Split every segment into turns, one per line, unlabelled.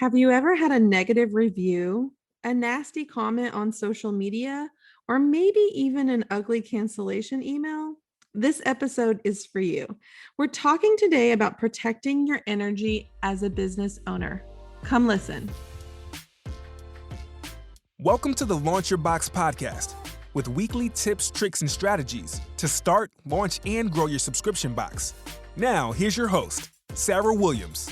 Have you ever had a negative review, a nasty comment on social media, or maybe even an ugly cancellation email? This episode is for you. We're talking today about protecting your energy as a business owner. Come listen.
Welcome to the Launch Your Box podcast with weekly tips, tricks, and strategies to start, launch, and grow your subscription box. Now, here's your host, Sarah Williams.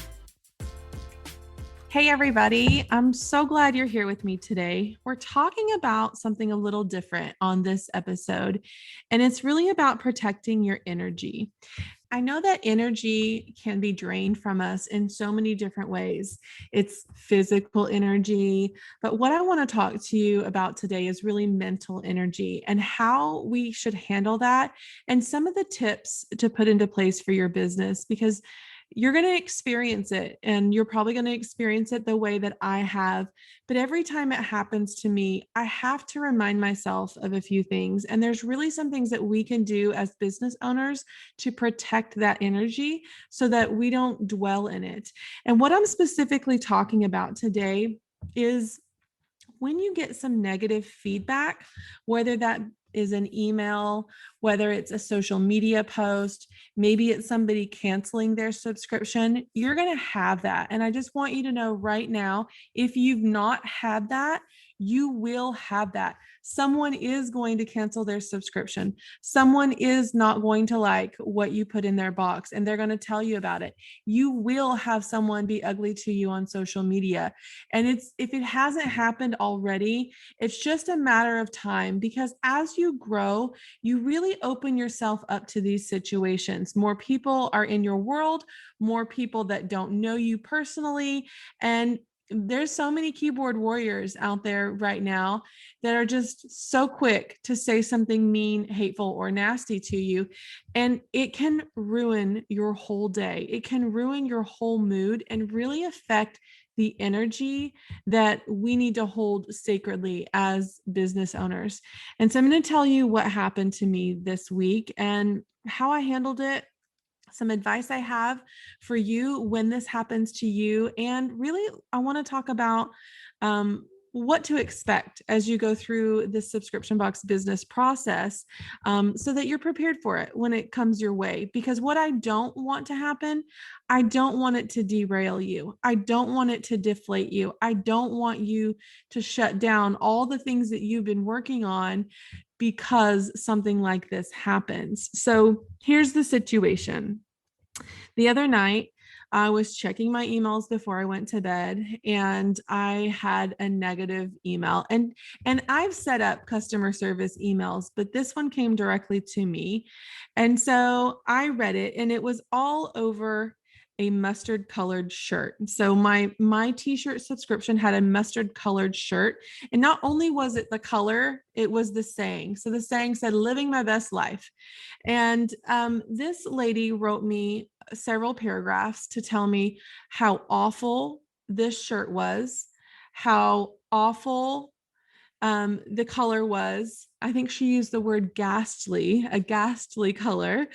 Hey, everybody. I'm so glad you're here with me today. We're talking about something a little different on this episode, and it's really about protecting your energy. I know that energy can be drained from us in so many different ways. It's physical energy, but what I want to talk to you about today is really mental energy and how we should handle that and some of the tips to put into place for your business, because you're going to experience it, and you're probably going to experience it the way that I have. But every time it happens to me, I have to remind myself of a few things. And there's really some things that we can do as business owners to protect that energy so that we don't dwell in it. And what I'm specifically talking about today is when you get some negative feedback, whether that is an email, whether it's a social media post, maybe it's somebody canceling their subscription, you're going to have that. And I just want you to know right now, if you've not had that, you will have that. Someone is going to cancel their subscription. Someone is not going to like what you put in their box, and they're going to tell you about it. You will have someone be ugly to you on social media. And if it hasn't happened already, it's just a matter of time, because as you grow, you really open yourself up to these situations. More people are in your world, more people that don't know you personally. And there's so many keyboard warriors out there right now that are just so quick to say something mean, hateful, or nasty to you. And it can ruin your whole day. It can ruin your whole mood and really affect the energy that we need to hold sacredly as business owners. And so I'm going to tell you what happened to me this week and how I handled it, some advice I have for you when this happens to you. And really, I want to talk about what to expect as you go through this subscription box business process, so that you're prepared for it when it comes your way. Because what I don't want to happen, I don't want it to derail you. I don't want it to deflate you. I don't want you to shut down all the things that you've been working on because something like this happens. So here's the situation. The other night, I was checking my emails before I went to bed, and I had a negative email. And I've set up customer service emails, but this one came directly to me. And so I read it, and it was all over a mustard colored shirt. So my t-shirt subscription had a mustard colored shirt. And not only was it the color, it was the saying. So the saying said, "Living my best life." And this lady wrote me several paragraphs to tell me how awful this shirt was, how awful the color was. I think she used the word ghastly, a ghastly color,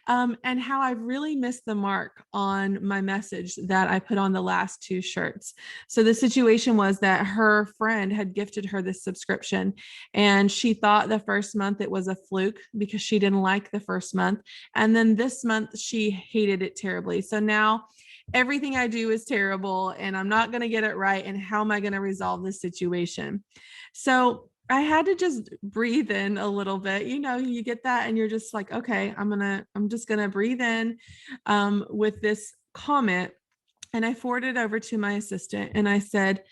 and how I've really missed the mark on my message that I put on the last two shirts. So the situation was that her friend had gifted her this subscription, and she thought the first month it was a fluke because she didn't like the first month. And then this month she hated it terribly. So now everything I do is terrible, and I'm not going to get it right. And how am I going to resolve this situation? So I had to just breathe in a little bit. You know, you get that and you're just like, okay, I'm just going to breathe in with this comment. And I forwarded it over to my assistant, and I said,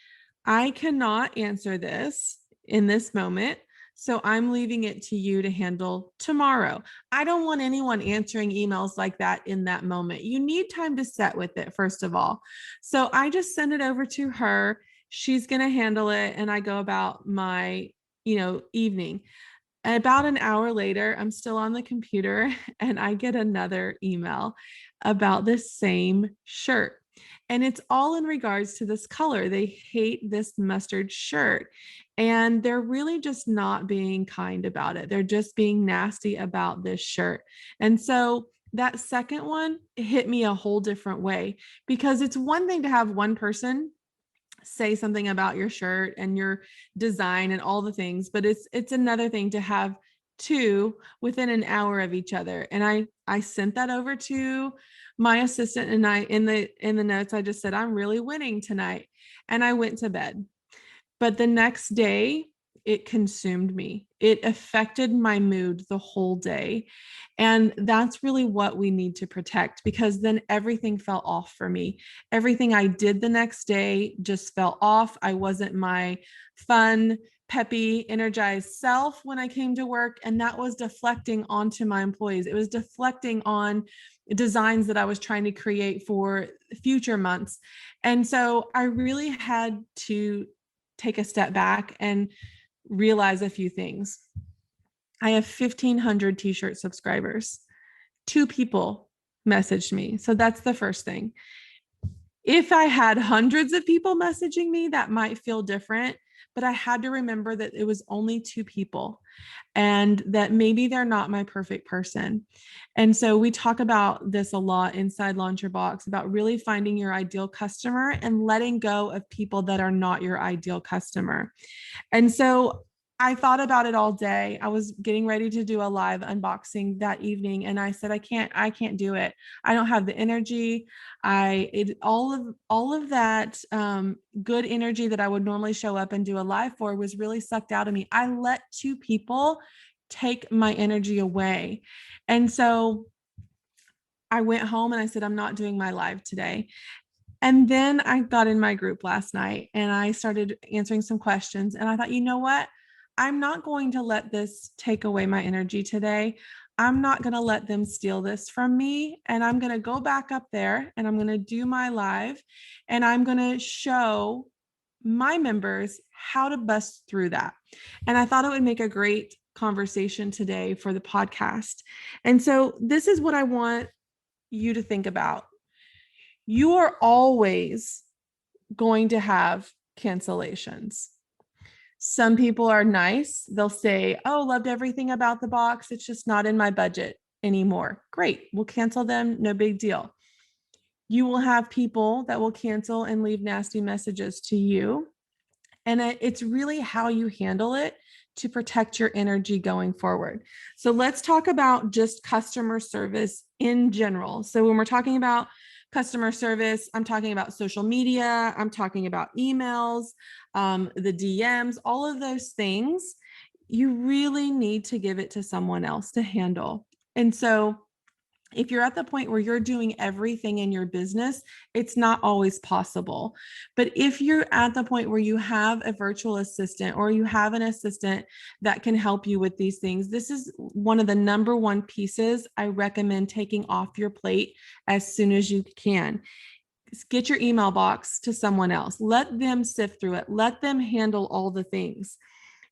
I cannot answer this in this moment, so I'm leaving it to you to handle tomorrow. I don't want anyone answering emails like that in that moment. You need time to set with it, first of all. So I just sent it over to her. She's going to handle it, and I go about my evening. And about an hour later, I'm still on the computer, and I get another email about this same shirt. And it's all in regards to this color. They hate this mustard shirt, and they're really just not being kind about it. They're just being nasty about this shirt. And so that second one hit me a whole different way, because it's one thing to have one person say something about your shirt and your design and all the things, but it's another thing to have two within an hour of each other. And I sent that over to my assistant, and I in the notes I just said, I'm really winning tonight, and I went to bed. But the next day, it consumed me. It affected my mood the whole day. And that's really what we need to protect, because then everything fell off for me. Everything I did the next day just fell off. I wasn't my fun, peppy, energized self when I came to work. And that was deflecting onto my employees. It was deflecting on designs that I was trying to create for future months. And so I really had to take a step back and realize a few things. I have 1,500 t-shirt subscribers. 2 people messaged me. So that's the first thing. If I had hundreds of people messaging me, that might feel different, but I had to remember that it was only 2 people and that maybe they're not my perfect person. And so we talk about this a lot inside Launch Your Box, about really finding your ideal customer and letting go of people that are not your ideal customer. And so I thought about it all day. I was getting ready to do a live unboxing that evening, and I said, I can't do it. I don't have the energy. All of that good energy that I would normally show up and do a live for was really sucked out of me. I let 2 people take my energy away. And so I went home and I said, I'm not doing my live today. And then I got in my group last night and I started answering some questions. And I thought, you know what? I'm not going to let this take away my energy today. I'm not going to let them steal this from me. And I'm going to go back up there and I'm going to do my live and I'm going to show my members how to bust through that. And I thought it would make a great conversation today for the podcast. And so this is what I want you to think about. You are always going to have cancellations. Some people are nice. They'll say, oh, loved everything about the box. It's just not in my budget anymore. Great. We'll cancel them. No big deal. You will have people that will cancel and leave nasty messages to you. And it's really how you handle it to protect your energy going forward. So let's talk about just customer service in general. So when we're talking about customer service, I'm talking about social media, I'm talking about emails, the DMs, all of those things. You really need to give it to someone else to handle. And so if you're at the point where you're doing everything in your business, it's not always possible. But if you're at the point where you have a virtual assistant or you have an assistant that can help you with these things, this is one of the number one pieces I recommend taking off your plate as soon as you can. Get your email box to someone else. Let them sift through it. Let them handle all the things.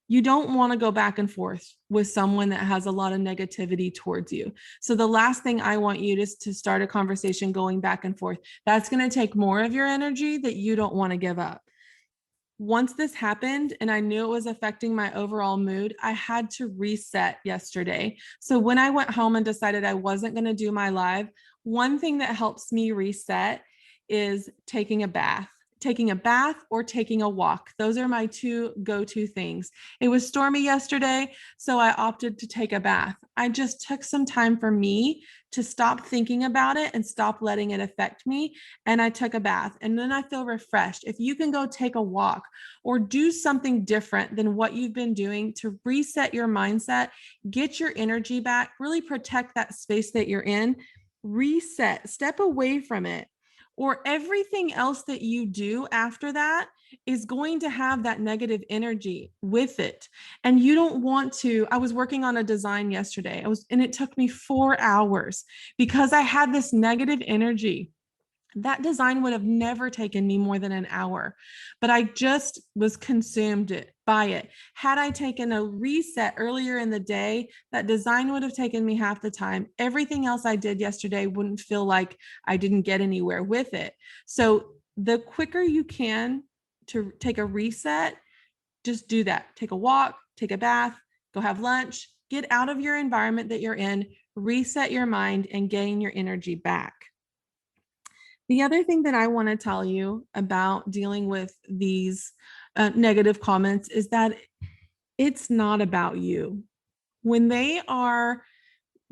You don't want to go back and forth with someone that has a lot of negativity towards you. So the last thing I want you to start a conversation going back and forth. That's going to take more of your energy that you don't want to give up. Once this happened and I knew it was affecting my overall mood, I had to reset yesterday. So when I went home and decided I wasn't going to do my live, one thing that helps me reset is taking a bath. Taking a bath or taking a walk. Those are my 2 go-to things. It was stormy yesterday, so I opted to take a bath. I just took some time for me to stop thinking about it and stop letting it affect me. And I took a bath and then I feel refreshed. If you can go take a walk or do something different than what you've been doing to reset your mindset, get your energy back, really protect that space that you're in, reset, step away from it, or everything else that you do after that is going to have that negative energy with it. And you don't want to. I was working on a design yesterday. And it took me 4 hours because I had this negative energy. That design would have never taken me more than an hour, but I just was consumed by it. Had I taken a reset earlier in the day, that design would have taken me half the time. Everything else I did yesterday wouldn't feel like I didn't get anywhere with it. So the quicker you can to take a reset, just do that. Take a walk, take a bath, go have lunch, get out of your environment that you're in, reset your mind and gain your energy back. The other thing that I want to tell you about dealing with these negative comments is that it's not about you. When they are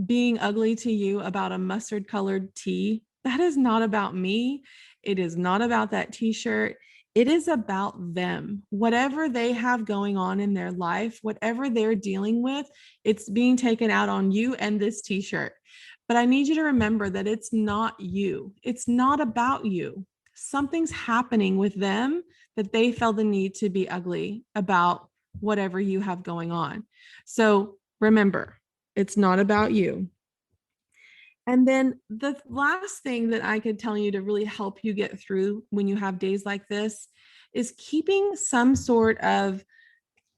being ugly to you about a mustard colored tee, that is not about me. It is not about that t-shirt. It is about them. Whatever they have going on in their life, whatever they're dealing with, it's being taken out on you and this t-shirt. But I need you to remember that it's not you. It's not about you. Something's happening with them that they felt the need to be ugly about whatever you have going on. So remember, it's not about you. And then the last thing that I could tell you to really help you get through when you have days like this is keeping some sort of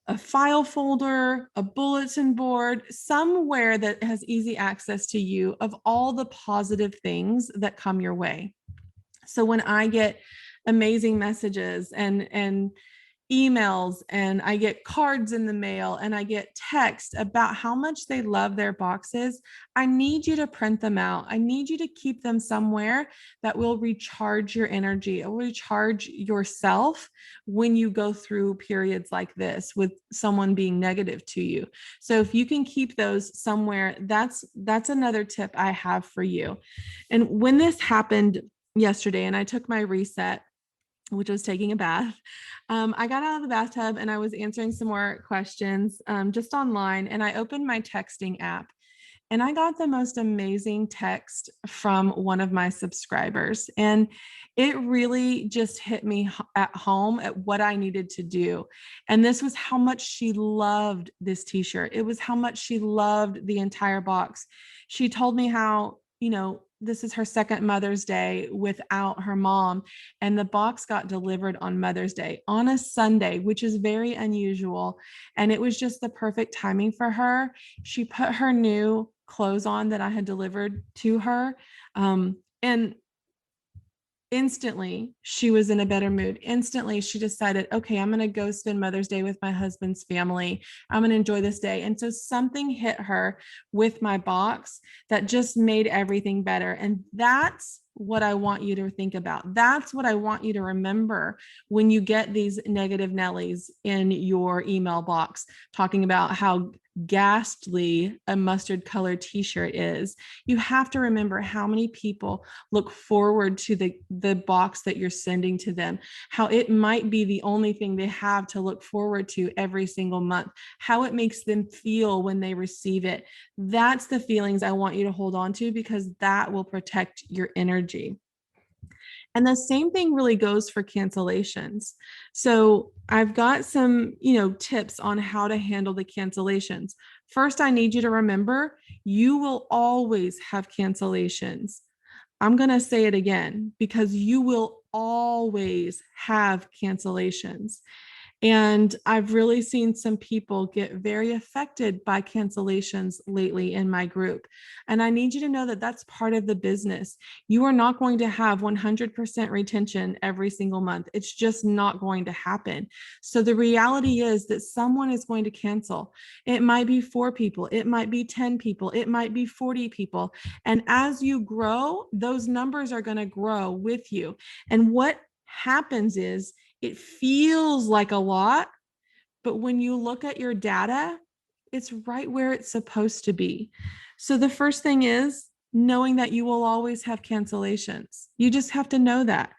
a file folder, a bulletin board, somewhere that has easy access to you of all the positive things that come your way. So when I get amazing messages and emails and I get cards in the mail and I get text about how much they love their boxes, I need you to print them out. I need you to keep them somewhere that will recharge your energy. It will recharge yourself when you go through periods like this with someone being negative to you. So if you can keep those somewhere, that's another tip I have for you. And when this happened yesterday and I took my reset, which was taking a bath. I got out of the bathtub and I was answering some more questions just online. And I opened my texting app and I got the most amazing text from one of my subscribers. And it really just hit me at home at what I needed to do. And this was how much she loved this t-shirt. It was how much she loved the entire box. She told me how, this is her second Mother's Day without her mom. And the box got delivered on Mother's Day on a Sunday, which is very unusual. And it was just the perfect timing for her. She put her new clothes on that I had delivered to her. And instantly she was in a better mood. Instantly she decided, okay, I'm going to go spend Mother's Day with my husband's family. I'm going to enjoy this day. And so something hit her with my box that just made everything better. And that's what I want you to think about. That's what I want you to remember when you get these negative Nellies in your email box talking about how ghastly a mustard colored t-shirt is. You have to remember how many people look forward to the box that you're sending to them, how it might be the only thing they have to look forward to every single month, how it makes them feel when they receive it. That's the feelings I want you to hold on to, because that will protect your energy. And the same thing really goes for cancellations. So I've got some, tips on how to handle the cancellations. First, I need you to remember you will always have cancellations. I'm going to say it again because you will always have cancellations. And I've really seen some people get very affected by cancellations lately in my group. And I need you to know that that's part of the business. You are not going to have 100% retention every single month. It's just not going to happen. So the reality is that someone is going to cancel. It might be 4 people, it might be 10 people, it might be 40 people. And as you grow, those numbers are going to grow with you. And what happens is, it feels like a lot, but when you look at your data, it's right where it's supposed to be. So the first thing is knowing that you will always have cancellations. You just have to know that.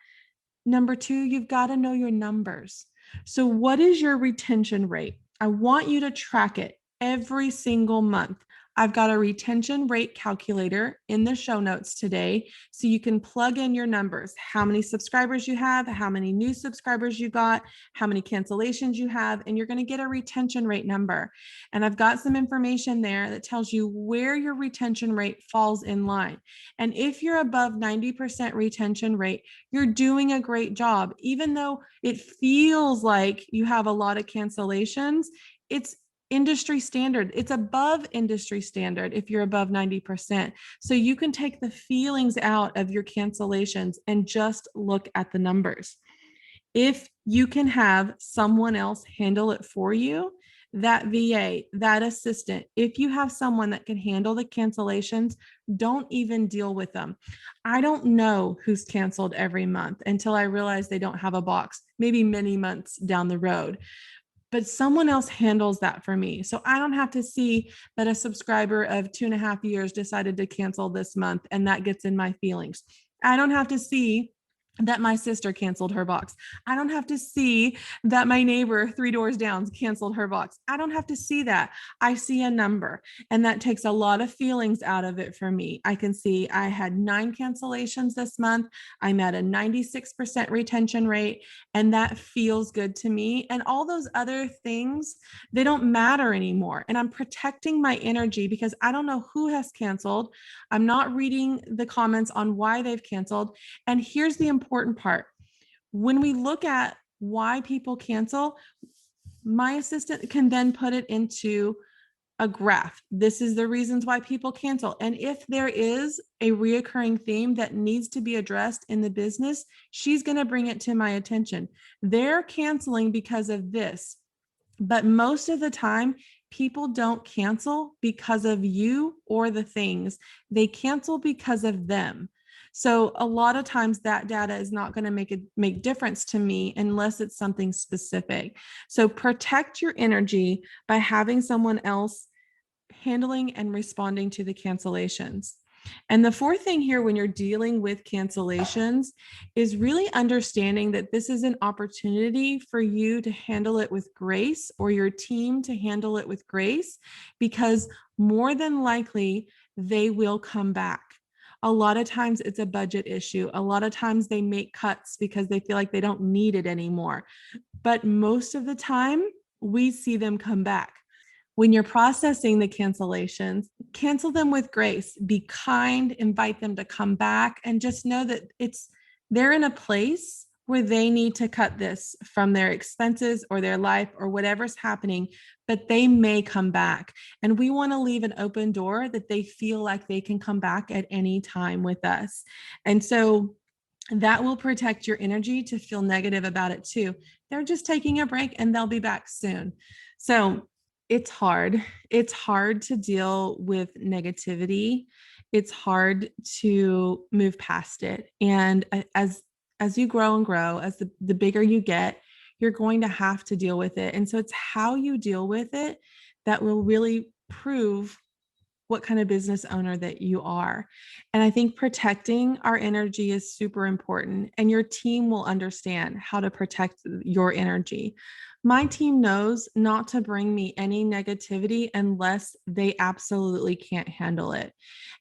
Number 2, you've got to know your numbers. So what is your retention rate? I want you to track it every single month. I've got a retention rate calculator in the show notes today, so you can plug in your numbers, how many subscribers you have, how many new subscribers you got, how many cancellations you have, and you're going to get a retention rate number. And I've got some information there that tells you where your retention rate falls in line. And if you're above 90% retention rate, you're doing a great job. Even though it feels like you have a lot of cancellations, it's industry standard. It's above industry standard if you're above 90%. So you can take the feelings out of your cancellations and just look at the numbers. If you can have someone else handle it for you, that VA, that assistant, if you have someone that can handle the cancellations, don't even deal with them. I don't know who's canceled every month until I realize they don't have a box, maybe many months down the road. But someone else handles that for me. So I don't have to see that a subscriber of 2.5 years decided to cancel this month and that gets in my feelings. I don't have to see that my sister canceled her box. I don't have to see that my neighbor 3 doors down canceled her box. I don't have to see that. I see a number, and that takes a lot of feelings out of it for me. I can see I had 9 cancellations this month. I'm at a 96% retention rate, and that feels good to me. And all those other things, they don't matter anymore. And I'm protecting my energy because I don't know who has canceled. I'm not reading the comments on why they've canceled. And here's the important part. When we look at why people cancel, my assistant can then put it into a graph. This is the reasons why people cancel. And if there is a reoccurring theme that needs to be addressed in the business, she's going to bring it to my attention. They're canceling because of this. But most of the time, people don't cancel because of you or the things. They cancel because of them. So a lot of times that data is not going to make difference to me unless it's something specific. So protect your energy by having someone else handling and responding to the cancellations. And the fourth thing here, when you're dealing with cancellations, is really understanding that this is an opportunity for you to handle it with grace, or your team to handle it with grace, because more than likely they will come back. A lot of times it's a budget issue. A lot of times they make cuts because they feel like they don't need it anymore. But most of the time, we see them come back. When you're processing the cancellations, cancel them with grace. Be kind, invite them to come back, and just know that they're in a place where they need to cut this from their expenses or their life or whatever's happening, but they may come back. And we want to leave an open door that they feel like they can come back at any time with us. And so that will protect your energy to feel negative about it too. They're just taking a break and they'll be back soon. So it's hard. It's hard to deal with negativity. It's hard to move past it. And as you grow and grow, as the bigger you get, you're going to have to deal with it. And so it's how you deal with it that will really prove what kind of business owner that you are. And I think protecting our energy is super important, and your team will understand how to protect your energy. My team knows not to bring me any negativity unless they absolutely can't handle it.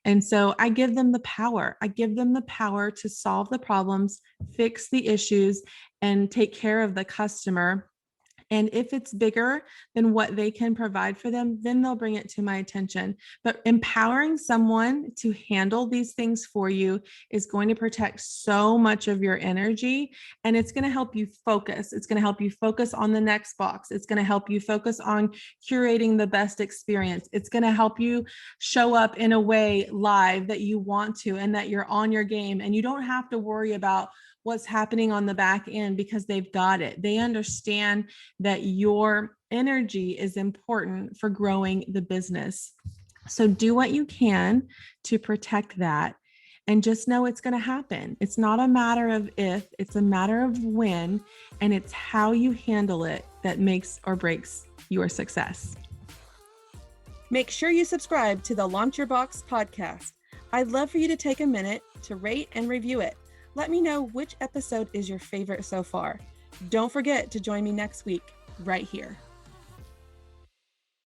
And so I give them the power. I give them the power to solve the problems, fix the issues, and take care of the customer. And if it's bigger than what they can provide for them, then they'll bring it to my attention. But empowering someone to handle these things for you is going to protect so much of your energy, and it's going to help you focus. It's going to help you focus on the next box. It's going to help you focus on curating the best experience. It's going to help you show up in a way live that you want to, and that you're on your game, and you don't have to worry about what's happening on the back end because they've got it. They understand that your energy is important for growing the business. So do what you can to protect that, and just know it's going to happen. It's not a matter of if, it's a matter of when, and it's how you handle it that makes or breaks your success. Make sure you subscribe to the Launch Your Box podcast. I'd love for you to take a minute to rate and review it. Let me know which episode is your favorite so far. Don't forget to join me next week, right here.